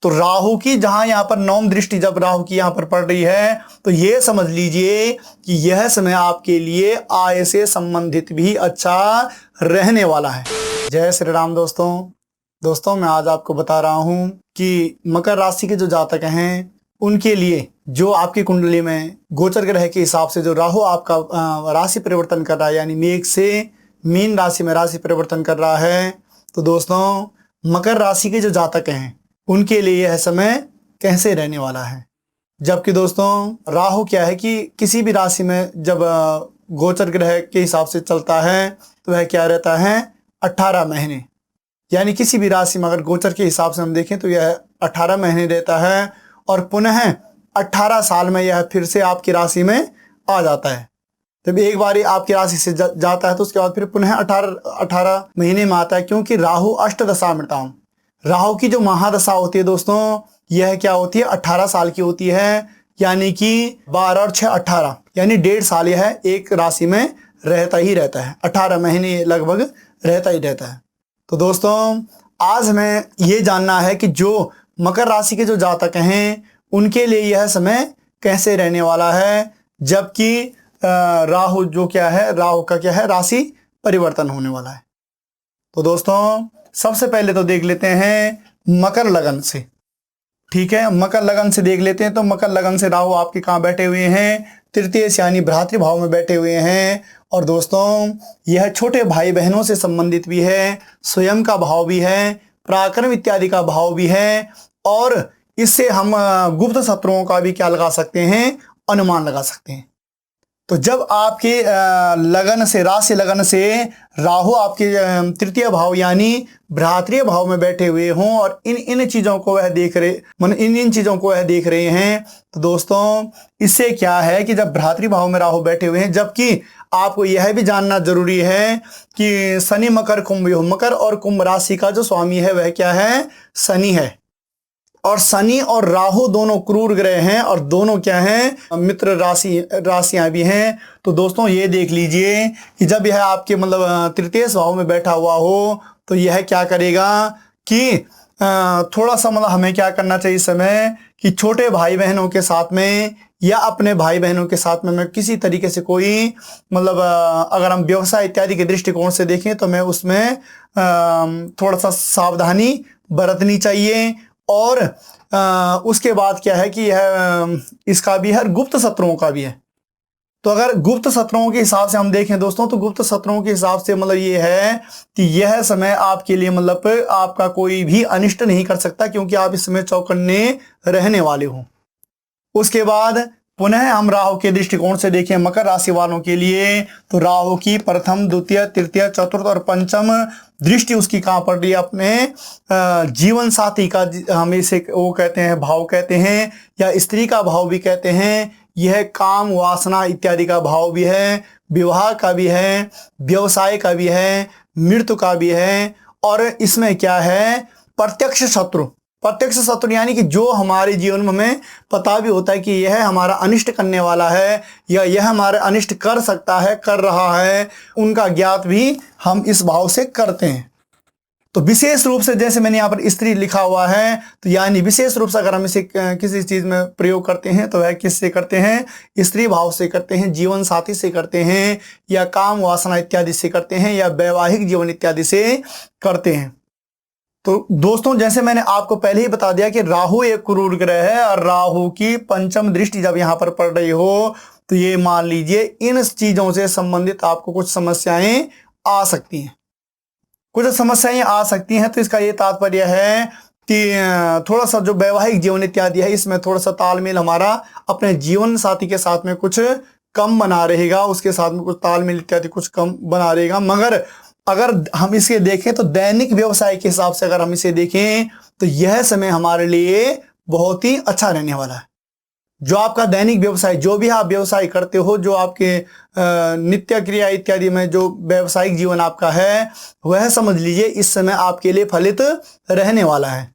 तो राहु की जहां यहाँ पर नवम दृष्टि जब राहु की यहाँ पर पड़ रही है तो ये समझ लीजिए कि यह समय आपके लिए आय से संबंधित भी अच्छा रहने वाला है। जय श्री राम दोस्तों मैं आज आपको बता रहा हूं कि मकर राशि के जो जातक हैं उनके लिए जो आपकी कुंडली में गोचर ग्रह के हिसाब से जो राहु आपका राशि परिवर्तन कर रहा है, यानी मेष से मीन राशि में राशि परिवर्तन कर रहा है, तो दोस्तों मकर राशि के जो जातक हैं उनके लिए यह समय कैसे रहने वाला है। जबकि दोस्तों राहु क्या है कि किसी भी राशि में जब गोचर ग्रह के हिसाब से चलता है तो वह क्या रहता है 18 महीने, यानी किसी भी राशि में अगर गोचर के हिसाब से हम देखें तो यह 18 महीने रहता है और पुनः 18 साल में यह फिर से आपकी राशि में आ जाता है। जब एक बार आपकी राशि से जाता है तो उसके बाद फिर पुनः 18 महीने में आता है, क्योंकि राहु अष्टदशा मृताम, राहु की जो महादशा होती है दोस्तों यह क्या होती है 18 साल की होती है, यानी कि 12 और 6 18, यानी 1.5 साल यह एक राशि में रहता ही रहता है, 18 महीने लगभग रहता ही रहता है। तो दोस्तों आज हमें ये जानना है कि जो मकर राशि के जो जातक हैं उनके लिए यह समय कैसे रहने वाला है, जबकि राहु जो क्या है, राहु का क्या है राशि परिवर्तन होने वाला है। तो दोस्तों सबसे पहले तो देख लेते हैं मकर लगन से, ठीक है, मकर लगन से देख लेते हैं। तो मकर लगन से राहु आपके कहाँ बैठे हुए हैं, तृतीय यानी भ्रातृ भाव में बैठे हुए हैं। और दोस्तों यह छोटे भाई बहनों से संबंधित भी है, स्वयं का भाव भी है, पराक्रम इत्यादि का भाव भी है, और इससे हम गुप्त शत्रुओं का भी क्या लगा सकते हैं, अनुमान लगा सकते हैं। तो जब आपके लगन से राशि लगन से राहु आपके तृतीय भाव यानी भ्रातृय भाव में बैठे हुए हों और इन चीजों को वह देख रहे इन चीजों को वह देख रहे हैं, तो दोस्तों इससे क्या है कि जब भ्रातृ भाव में राहु बैठे हुए हैं, जबकि आपको यह भी जानना जरूरी है कि शनि मकर कुंभ, मकर और कुंभ राशि का जो स्वामी है वह क्या है, शनि है, और शनि और राहु दोनों क्रूर ग्रह हैं और दोनों क्या हैं, मित्र राशियां भी हैं। तो दोस्तों ये देख लीजिए कि जब यह आपके मतलब तृतीय भाव में बैठा हुआ हो तो यह क्या करेगा कि थोड़ा सा मतलब हमें क्या करना चाहिए इस समय कि छोटे भाई बहनों के साथ में या अपने भाई बहनों के साथ में मैं किसी तरीके से कोई मतलब अगर हम व्यवसाय इत्यादि के दृष्टिकोण से देखें तो मैं उसमें थोड़ा सा सावधानी बरतनी चाहिए। और उसके बाद क्या है कि यह इसका भी है, गुप्त शत्रुओं का भी है। तो अगर गुप्त शत्रुओं के हिसाब से हम देखें दोस्तों तो गुप्त शत्रुओं के हिसाब से मतलब ये है कि यह समय आपके लिए मतलब आपका कोई भी अनिष्ट नहीं कर सकता, क्योंकि आप इस समय चौकन्ने रहने वाले हो। उसके बाद पुनः हम राहु के दृष्टिकोण से देखें मकर राशि वालों के लिए, तो राहु की प्रथम द्वितीय तृतीय चतुर्थ और पंचम दृष्टि उसकी कहाँ पड़ रही है, अपने जीवन साथी का, हम इसे वो कहते हैं भाव कहते हैं, या स्त्री का भाव भी कहते हैं। यह काम वासना इत्यादि का भाव भी है, विवाह का भी है, व्यवसाय का भी है, मृत्यु का भी है। और इसमें क्या है, प्रत्यक्ष शत्रु यानी कि जो हमारे जीवन में हमें पता भी होता है कि यह हमारा अनिष्ट करने वाला है या यह हमारे अनिष्ट कर सकता है, कर रहा है, उनका ज्ञात भी हम इस भाव से करते हैं। तो विशेष रूप से जैसे मैंने यहाँ पर स्त्री लिखा हुआ है, तो यानी विशेष रूप से अगर हम इसे किसी चीज में प्रयोग करते हैं तो वह किससे करते हैं, स्त्री भाव से करते हैं, जीवन साथी से करते हैं, या काम वासना इत्यादि से करते हैं, या वैवाहिक जीवन इत्यादि से करते हैं। तो दोस्तों जैसे मैंने आपको पहले ही बता दिया कि राहु एक क्रूर ग्रह है और राहु की पंचम दृष्टि जब यहाँ पर पड़ रही हो तो ये मान लीजिए इन चीजों से संबंधित आपको कुछ समस्याएं आ सकती हैं, तो इसका ये तात्पर्य है कि थोड़ा सा जो वैवाहिक जीवन इत्यादि है इसमें थोड़ा सा तालमेल हमारा अपने जीवन साथी के साथ में कुछ कम बना रहेगा, उसके साथ में कुछ तालमेल इत्यादि कुछ कम बना रहेगा। मगर अगर हम इसे देखें तो दैनिक व्यवसाय के हिसाब से अगर हम इसे देखें तो यह समय हमारे लिए बहुत ही अच्छा रहने वाला है। जो आपका दैनिक व्यवसाय, जो भी आप व्यवसाय करते हो, जो आपके नित्य क्रिया इत्यादि में जो व्यावसायिक जीवन आपका है, वह समझ लीजिए इस समय आपके लिए फलित रहने वाला है।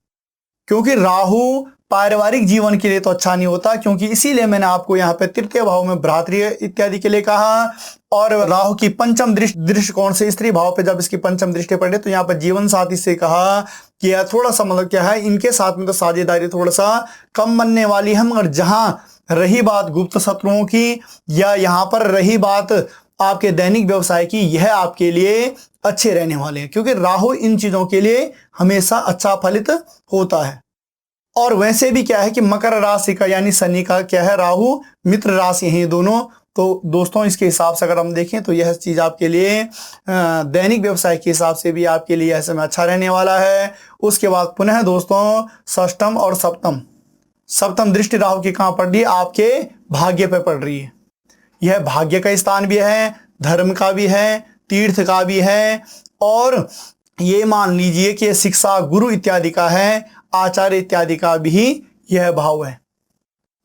क्योंकि राहु पारिवारिक जीवन के लिए तो अच्छा नहीं होता, क्योंकि इसीलिए मैंने आपको यहाँ पे तृतीय भाव में भ्रातृ इत्यादि के लिए कहा, और राहु की पंचम दृष्टिकोण से स्त्री भाव पे जब इसकी पंचम दृष्टि पड़े तो यहाँ पर जीवन साथी से कहा कि यह थोड़ा सा मतलब क्या है, इनके साथ में तो साझेदारी थोड़ा सा कम बनने वाली है। मगर जहां रही बात गुप्त शत्रुओं की या यहाँ पर रही बात आपके दैनिक व्यवसाय की, यह आपके लिए अच्छे रहने वाले हैं, क्योंकि राहु इन चीजों के लिए हमेशा अच्छा फलित होता है। और वैसे भी क्या है कि मकर राशि का यानी शनि का क्या है, राहु मित्र राशि हैं दोनों। तो दोस्तों इसके हिसाब से अगर हम देखें तो यह चीज आपके लिए दैनिक व्यवसाय के हिसाब से भी आपके लिए ऐसे में अच्छा रहने वाला है। उसके बाद पुनः दोस्तों षष्टम और सप्तम दृष्टि राहु की कहां पड़ रही है, आपके भाग्य पे पड़ रही है। यह भाग्य का स्थान भी है, धर्म का भी है, तीर्थ का भी है, और ये मान लीजिए कि शिक्षा गुरु इत्यादि का है, आचार्य इत्यादि का भी यह भाव है।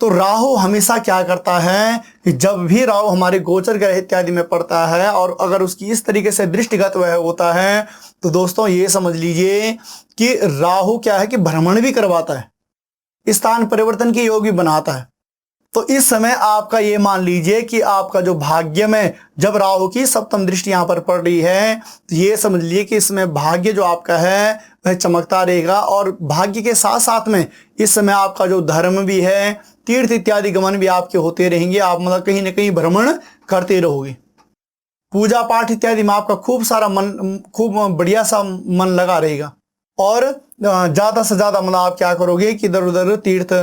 तो राहु हमेशा क्या करता है कि जब भी राहु हमारे गोचर ग्रह इत्यादि में पड़ता है और अगर उसकी इस तरीके से दृष्टिगत वह होता है, तो दोस्तों ये समझ लीजिए कि राहु क्या है कि भ्रमण भी करवाता है, स्थान परिवर्तन के योग भी बनाता है। तो इस समय आपका ये मान लीजिए कि आपका जो भाग्य में जब राहु की सप्तम दृष्टि यहां पर पड़ रही है, तो ये समझ लीजिए कि इसमें भाग्य जो आपका है वह चमकता रहेगा। और भाग्य के साथ साथ में इस समय आपका जो धर्म भी है, तीर्थ इत्यादि गमन भी आपके होते रहेंगे। आप मतलब कहीं ना कहीं भ्रमण करते रहोगे, पूजा पाठ इत्यादि में आपका खूब सारा मन, खूब बढ़िया सा मन लगा रहेगा। और ज्यादा से ज्यादा मतलब आप क्या करोगे कि इधर उधर तीर्थ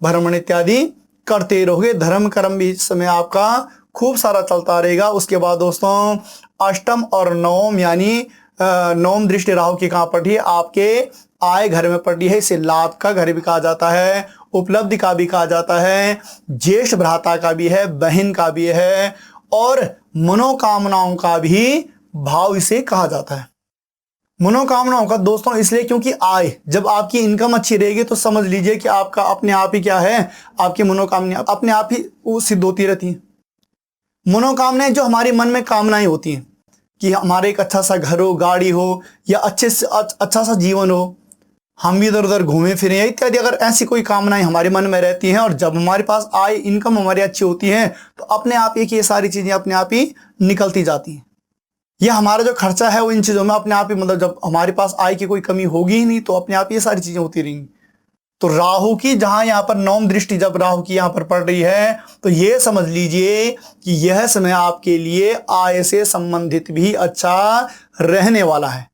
भ्रमण इत्यादि करते रहोगे। धर्म कर्म भी इस समय आपका खूब सारा चलता रहेगा। उसके बाद दोस्तों अष्टम और नवम यानी नवम दृष्टि राहु की कहां पड़ रही है, आपके आय घर में पड़ रही है। इसे लाभ का घर भी कहा जाता है, उपलब्धि का भी कहा जाता है, ज्येष्ठ भ्राता का भी है, बहन का भी है, और मनोकामनाओं का भी भाव इसे कहा जाता है। मनोकामनाओं का दोस्तों इसलिए क्योंकि आय जब आपकी इनकम अच्छी रहेगी तो समझ लीजिए कि आपका अपने आप ही क्या है, आपकी मनोकामना अपने आप ही वो सिद्ध होती रहती हैं। मनोकामनाएं जो हमारे मन में कामनाएं होती हैं कि हमारे एक अच्छा सा घर हो, गाड़ी हो, या अच्छे से अच्छा सा जीवन हो, हम भी इधर उधर घूमे फिरें इत्यादि, अगर ऐसी कोई कामनाएं हमारे मन में रहती हैं और जब हमारे पास आय इनकम हमारी अच्छी होती है तो अपने आप ही ये सारी चीजें अपने आप ही निकलती जाती हैं। यह हमारा जो खर्चा है वो इन चीजों में अपने आप ही मतलब जब हमारे पास आय की कोई कमी होगी ही नहीं तो अपने आप ये सारी चीजें होती रहेंगी। तो राहु की जहां यहाँ पर नवम दृष्टि जब राहु की यहाँ पर पड़ रही है तो ये समझ लीजिए कि यह समय आपके लिए आय से संबंधित भी अच्छा रहने वाला है,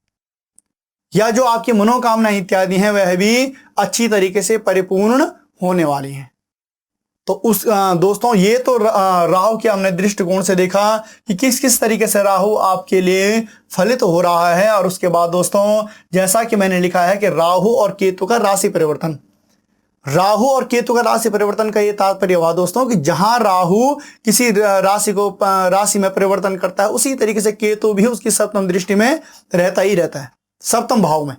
या जो आपकी मनोकामना इत्यादि हैं वह भी अच्छी तरीके से परिपूर्ण होने वाली हैं। तो उस दोस्तों ये तो राहु के हमने दृष्टिकोण से देखा कि किस किस तरीके से राहु आपके लिए फलित हो रहा है। और उसके बाद दोस्तों जैसा कि मैंने लिखा है कि राहु और केतु का राशि परिवर्तन, राहु और केतु का राशि परिवर्तन का ये तात्पर्य हुआ दोस्तों कि जहां राहु किसी राशि को राशि में परिवर्तन करता है उसी तरीके से केतु भी उसकी सप्तम दृष्टि में रहता ही रहता है, सप्तम भाव में।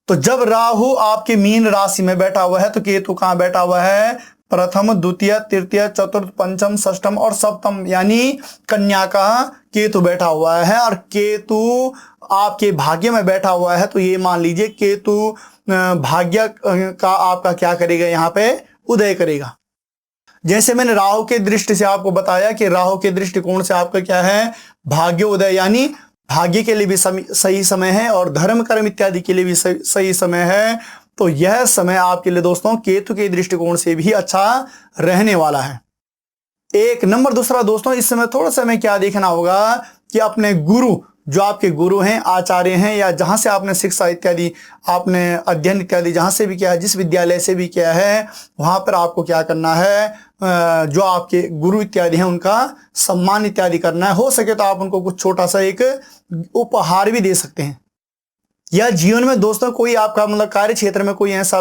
तो जब राहु आपके मीन राशि में बैठा हुआ है तो केतु कहां बैठा हुआ है, प्रथम द्वितीय तृतीय चतुर्थ पंचम षष्टम और सप्तम यानी कन्या का केतु बैठा हुआ है। और केतु आपके भाग्य में बैठा हुआ है तो ये मान लीजिए केतु भाग्य का आपका क्या करेगा, यहाँ पे उदय करेगा। जैसे मैंने राहु के दृष्टि से आपको बताया कि राहु के दृष्टिकोण से आपका क्या है, भाग्य उदय यानी भाग्य के लिए भी सही समय है और धर्म कर्म इत्यादि के लिए भी सही समय है। तो यह समय आपके लिए दोस्तों केतु के दृष्टिकोण से भी अच्छा रहने वाला है, एक नंबर। दूसरा दोस्तों इस समय थोड़ा सा हमें क्या देखना होगा कि अपने गुरु, जो आपके गुरु हैं, आचार्य हैं, या जहां से आपने शिक्षा इत्यादि आपने अध्ययन इत्यादि जहां से भी किया है, जिस विद्यालय से भी किया है, वहां पर आपको क्या करना है, जो आपके गुरु इत्यादि हैं उनका सम्मान इत्यादि करना है। हो सके तो आप उनको कुछ छोटा सा एक उपहार भी दे सकते हैं। या जीवन में दोस्तों कोई आपका मतलब कार्य क्षेत्र में कोई ऐसा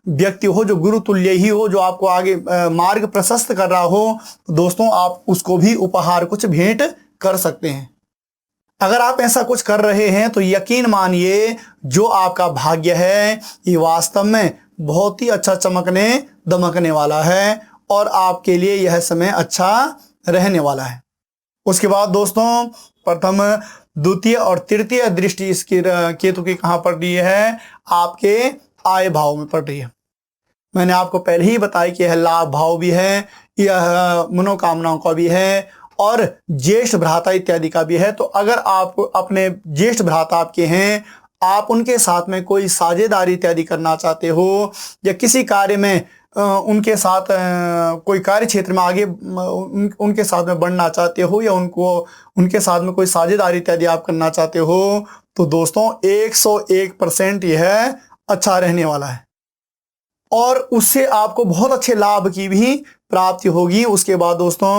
व्यक्ति हो जो गुरु तुल्य ही हो, जो आपको आगे मार्ग प्रशस्त कर रहा हो, दोस्तों आप उसको भी उपहार कुछ भेंट कर सकते हैं। अगर आप ऐसा कुछ कर रहे हैं तो यकीन मानिए जो आपका भाग्य है ये वास्तव में बहुत ही अच्छा चमकने दमकने वाला है और आपके लिए यह समय अच्छा रहने वाला है। उसके बाद दोस्तों प्रथम द्वितीय और तृतीय दृष्टि इसकी केतु की कहां पड़ रही है, आपके आय भाव में पड़ रही है। मैंने आपको पहले ही बताया कि यह लाभ भाव भी है, यह मनोकामनाओं का भी है और ज्येष्ठ भ्राता इत्यादि का भी है। तो अगर आप अपने ज्येष्ठ भ्राता आपके हैं, आप उनके साथ में कोई साझेदारी इत्यादि करना चाहते हो या किसी कार्य में उनके साथ कोई कार्य क्षेत्र में आगे उनके साथ में बढ़ना चाहते हो या उनके साथ में कोई साझेदारी इत्यादि आप करना चाहते हो, तो दोस्तों 101% यह अच्छा रहने वाला है और उससे आपको बहुत अच्छे लाभ की भी प्राप्ति होगी। उसके बाद दोस्तों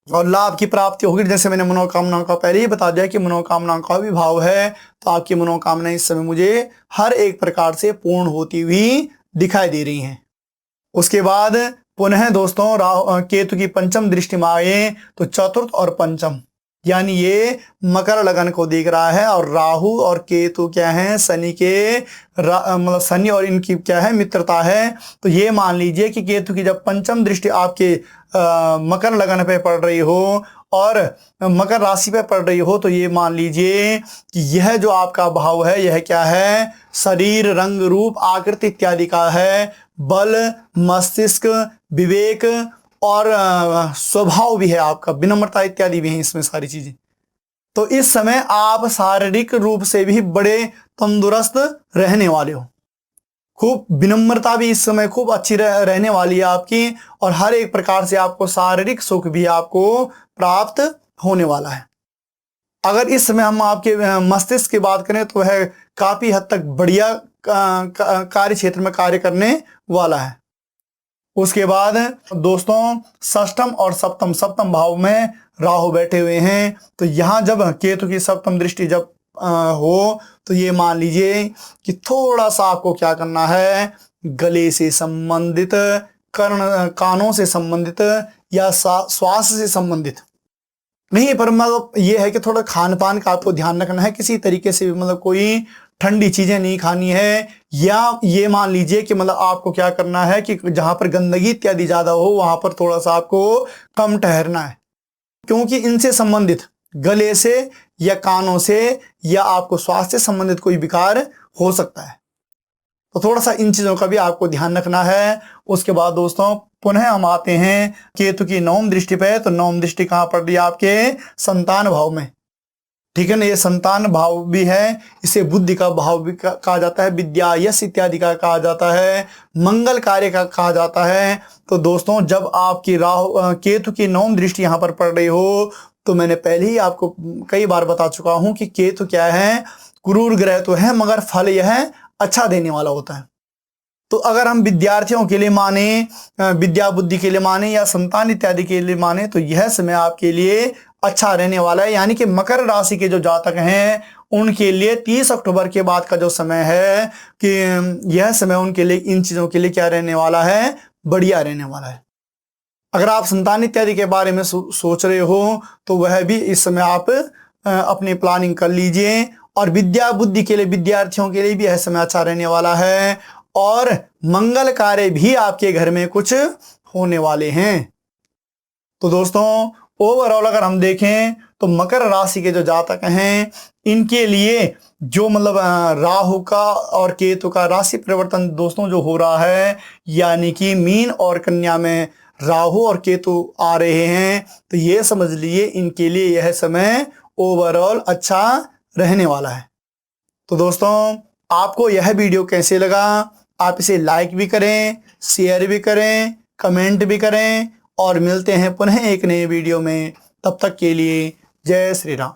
और लाभ की प्राप्ति होगी, जैसे मैंने मनोकामनाओं का पहले ही बता दिया कि मनोकामनाओं का भी भाव है, तो आपकी मनोकामनाएं इस समय मुझे हर एक प्रकार से पूर्ण होती हुई दिखाई दे रही हैं। उसके बाद पुनः दोस्तों केतु की पंचम दृष्टि में आए तो चतुर्थ और पंचम, यानी ये मकर लगन को देख रहा है और राहु और केतु क्या है, शनि के मतलब शनि और इनकी क्या है, मित्रता है। तो ये मान लीजिए कि केतु की जब पंचम दृष्टि आपके मकर लगन पे पड़ रही हो और मकर राशि पे पड़ रही हो, तो ये मान लीजिए कि यह जो आपका भाव है यह क्या है, शरीर, रंग, रूप, आकृति इत्यादि का है, बल, मस्तिष्क, विवेक और स्वभाव भी है आपका, विनम्रता इत्यादि भी है इसमें सारी चीजें। तो इस समय आप शारीरिक रूप से भी बड़े तंदुरुस्त रहने वाले हो, खूब विनम्रता भी इस समय खूब अच्छी रहने वाली है आपकी और हर एक प्रकार से आपको शारीरिक सुख भी आपको प्राप्त होने वाला है। अगर इस समय हम आपके मस्तिष्क की बात करें तो वह काफी हद तक बढ़िया कार्य क्षेत्र में कार्य करने वाला है। उसके बाद दोस्तों षष्ठम और सप्तम भाव में राहु बैठे हुए हैं, तो यहाँ जब केतु की सप्तम दृष्टि जब हो तो ये मान लीजिए कि थोड़ा सा आपको क्या करना है, गले से संबंधित, कानों से संबंधित या श्वास से संबंधित नहीं, पर मतलब ये है कि थोड़ा खान पान का आपको ध्यान रखना है, किसी तरीके से मतलब कोई ठंडी चीजें नहीं खानी है, या ये मान लीजिए कि मतलब आपको क्या करना है कि जहां पर गंदगी इत्यादि ज्यादा हो वहां पर थोड़ा सा आपको कम ठहरना है, क्योंकि इनसे संबंधित गले से या कानों से या आपको स्वास्थ्य से संबंधित कोई विकार हो सकता है, तो थोड़ा सा इन चीजों का भी आपको ध्यान रखना है। उसके बाद दोस्तों पुनः हम आते हैं केतु की नवम दृष्टि पे, तो नवम दृष्टि कहां पड़ रही है, आपके संतान भाव में, ठीक है ना। ये संतान भाव भी है, इसे बुद्धि का भाव भी कहा जाता है, विद्या, यश इत्यादि का कहा जाता है, मंगल कार्य का कहा जाता है। तो दोस्तों जब आपकी केतु की नवम दृष्टि यहाँ पर पड़ रही हो, तो मैंने पहले ही आपको कई बार बता चुका हूं कि केतु क्या है, क्रूर ग्रह तो है मगर फल यह अच्छा देने वाला होता है। तो अगर हम विद्यार्थियों के लिए माने, विद्या बुद्धि के लिए माने या संतान इत्यादि के लिए माने, तो यह समय आपके लिए अच्छा रहने वाला है। यानी कि मकर राशि के जो जातक हैं उनके लिए 30 अक्टूबर के बाद का जो समय है कि यह समय उनके लिए इन चीजों के लिए क्या रहने वाला है, बढ़िया रहने वाला है। अगर आप संतान इत्यादि के बारे में सोच रहे हो तो वह भी इस समय आप अपनी प्लानिंग कर लीजिए। और विद्या बुद्धि के लिए विद्यार्थियों के लिए भी यह समय अच्छा रहने वाला है और मंगल कार्य भी आपके घर में कुछ होने वाले हैं। तो दोस्तों ओवरऑल अगर हम देखें तो मकर राशि के जो जातक हैं इनके लिए जो मतलब राहु का और केतु का राशि परिवर्तन दोस्तों जो हो रहा है, यानी कि मीन और कन्या में राहु और केतु आ रहे हैं, तो ये समझ लीजिए इनके लिए यह समय ओवरऑल अच्छा रहने वाला है। तो दोस्तों आपको यह वीडियो कैसे लगा, आप इसे लाइक भी करें, शेयर भी करें, कमेंट भी करें और मिलते हैं पुनः एक नए वीडियो में। तब तक के लिए जय श्री राम।